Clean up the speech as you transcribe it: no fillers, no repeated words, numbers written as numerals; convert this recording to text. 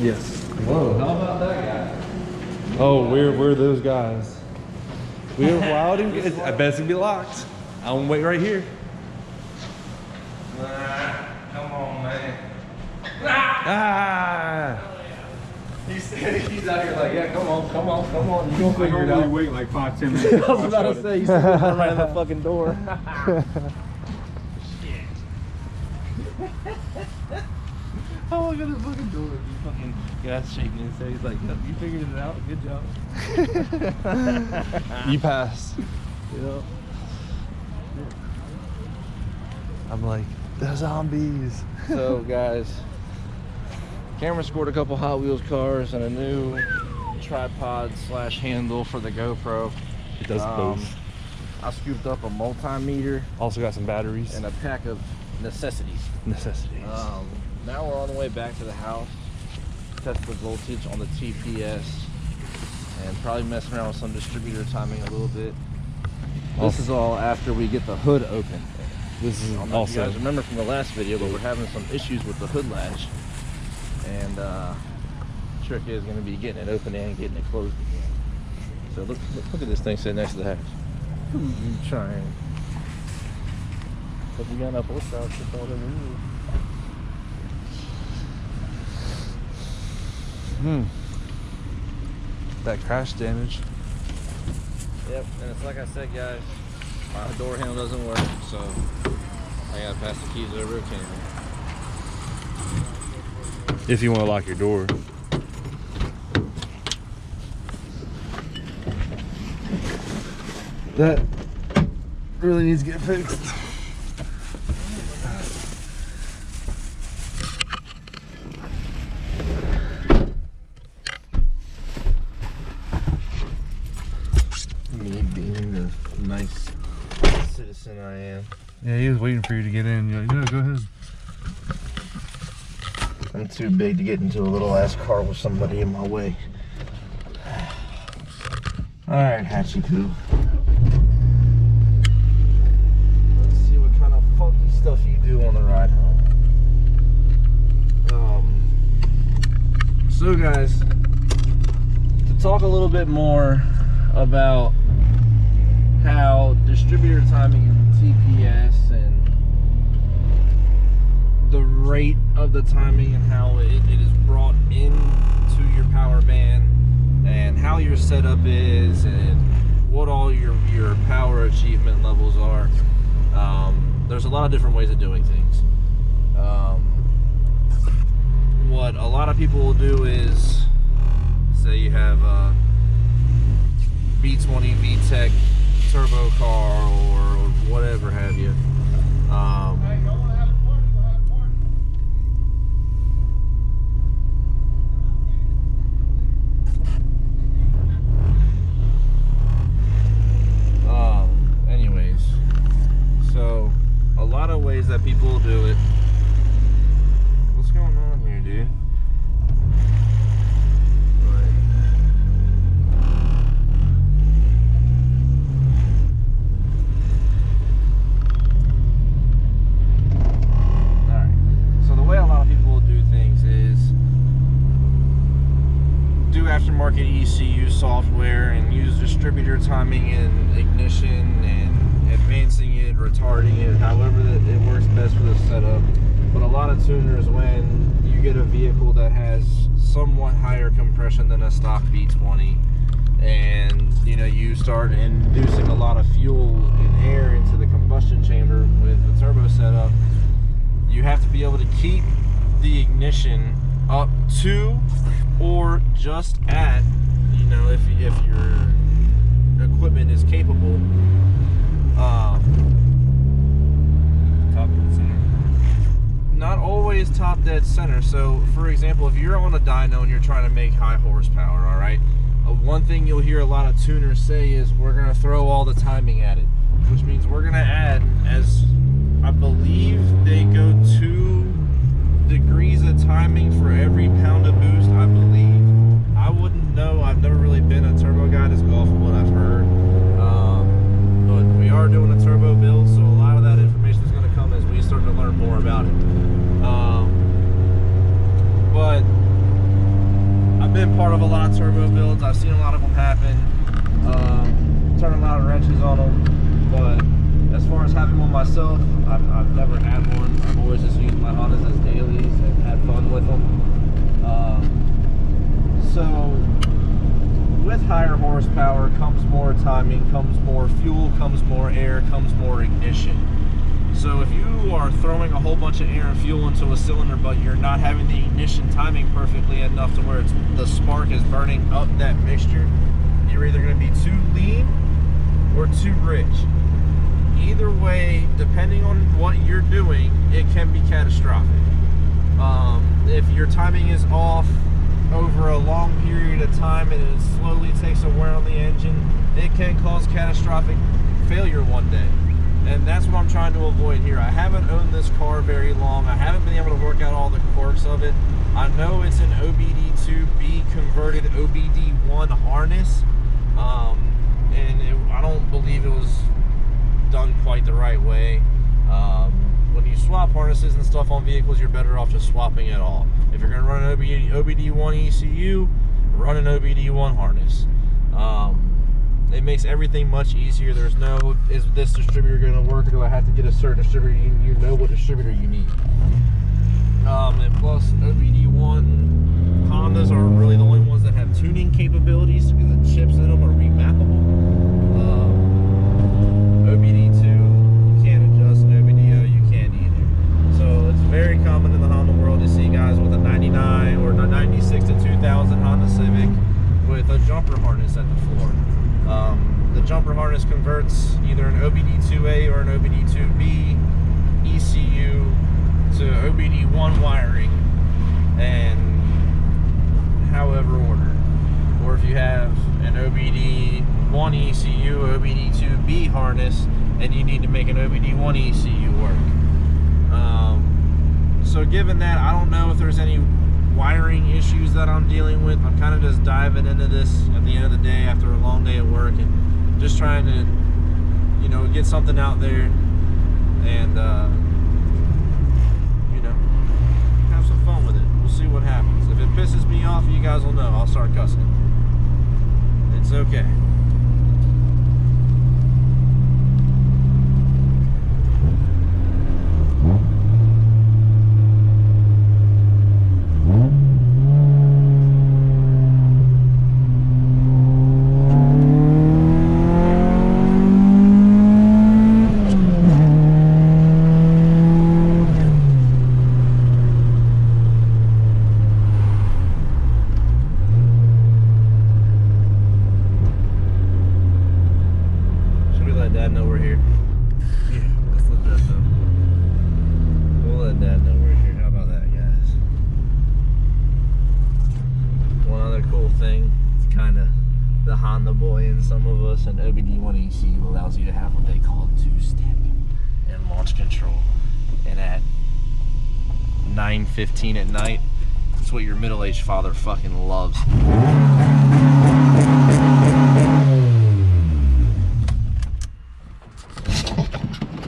Yes. Whoa, how about that guy? Oh, we're those guys. We're wild and good. I bet it's gonna be locked. I'm gonna wait right here. Come on, man. Ah! He's out here like, yeah, come on. You gonna figure it out. Wait like 5-10 minutes. I was about to say, he's right in the fucking door. Oh, look at the fucking door. You fucking guy's shaking his head. He's like, yep, you figured it out. Good job. You passed. Yep. I'm like, the zombies. So, guys, Cameron scored a couple Hot Wheels cars and a new tripod / handle for the GoPro. It does both. I scooped up a multimeter Also got some batteries. and a pack of necessities. Now we're on the way back to the house, test the voltage on the TPS, and probably mess around with some distributor timing a little bit. This is all after we get the hood open. This is I don't know if you also guys remember from the last video, but we're having some issues with the hood latch, and trick is going to be getting it open and getting it closed again. So look at this thing sitting next to the hatch. You trying? Hope you got enough horsepower to fall in the roof. that crash damage. Yep, and it's like I said, guys, my door handle doesn't work, so I gotta pass the keys over to Cameron. If you want to lock your door. That really needs to get fixed. Me being the nice citizen I am. Yeah, he was waiting for you to get in. You're like, no, go ahead. I'm too big to get into a little ass car with somebody in my way. Alright, Hachiku. Let's see what kind of funky stuff you do on the ride home. So guys, to talk a little bit more about how distributor timing and TPS and the rate of the timing and how it is brought into your power band and how your setup is and what all your power achievement levels are. There's a lot of different ways of doing things. What a lot of people will do is say you have a B20 VTEC turbo car or whatever have you. Anyways, so a lot of ways that people will do it. What's going on here, dude? Aftermarket ECU software and use distributor timing and ignition and advancing it, retarding it, however that it works best for the setup. But a lot of tuners, when you get a vehicle that has somewhat higher compression than a stock B20 and you start inducing a lot of fuel and air into the combustion chamber with the turbo setup, you have to be able to keep the ignition up to or just at, if your equipment is capable, top dead center. Not always top dead center. So for example, if you're on a dyno and you're trying to make high horsepower, all right, one thing you'll hear a lot of tuners say is we're going to throw all the timing at it, which means we're going to add, as I believe they go 2 degrees of timing for every pound of boost, I believe. I wouldn't know. I've never really been a turbo guy. Just go off of what I've heard. But we are doing a turbo build, so a lot of that information is going to come as we start to learn more about it. But part of a lot of turbo builds. I've seen a lot of them happen. Turn a lot of wrenches on them. But as far as having one myself, I've never had one. I've always just used my Hondas as dailies and had fun with them. So with higher horsepower comes more timing, comes more fuel, comes more air, comes more ignition. So if you are throwing a whole bunch of air and fuel into a cylinder, but you're not having the ignition timing perfectly enough to where the spark is burning up that mixture, you're either going to be too lean or too rich. Either way, depending on what you're doing, it can be catastrophic. If your timing is off over a long period of time and it slowly takes a wear on the engine, it can cause catastrophic failure one day. And that's what I'm trying to avoid here. I haven't owned this car very long. I haven't been able to work out all the quirks of it. I know it's an OBD2B converted OBD1 harness. I don't believe it was done quite the right way. When you swap harnesses and stuff on vehicles, you're better off just swapping it all. If you're going to run an OBD1 ECU, run an OBD1 harness. It makes everything much easier. There's no, is this distributor going to work, or do I have to get a certain distributor? You know what distributor you need. And plus, OBD1 Hondas are really the only ones that have tuning capabilities because the chips in them are remappable. OBD2, you can't adjust, and OBDO, you can't either. So it's very common in the Honda world to see guys with a 99 or a 96 to 2000 Honda Civic with a jumper harness at the floor. The jumper harness converts either an OBD2A or an OBD2B ECU to OBD1 wiring, and however ordered. Or if you have an OBD1 ECU, OBD2B harness, and you need to make an OBD1 ECU work. So given that, I don't know if there's any wiring issues that I'm dealing with. I'm kind of just diving into this at the end of the day after a long day at work and just trying to, you know, get something out there and, you know, have some fun with it. We'll see what happens. If it pisses me off, you guys will know. I'll start cussing. It's okay. Dad know we're here. Yeah, let's let Dad know. We'll let Dad know we're here. How about that, guys? One other cool thing, it's kind of the Honda boy in some of us, an OBD1 ECU allows you to have what they call two-step and launch control. And at 9:15 at night, it's what your middle-aged father fucking loves.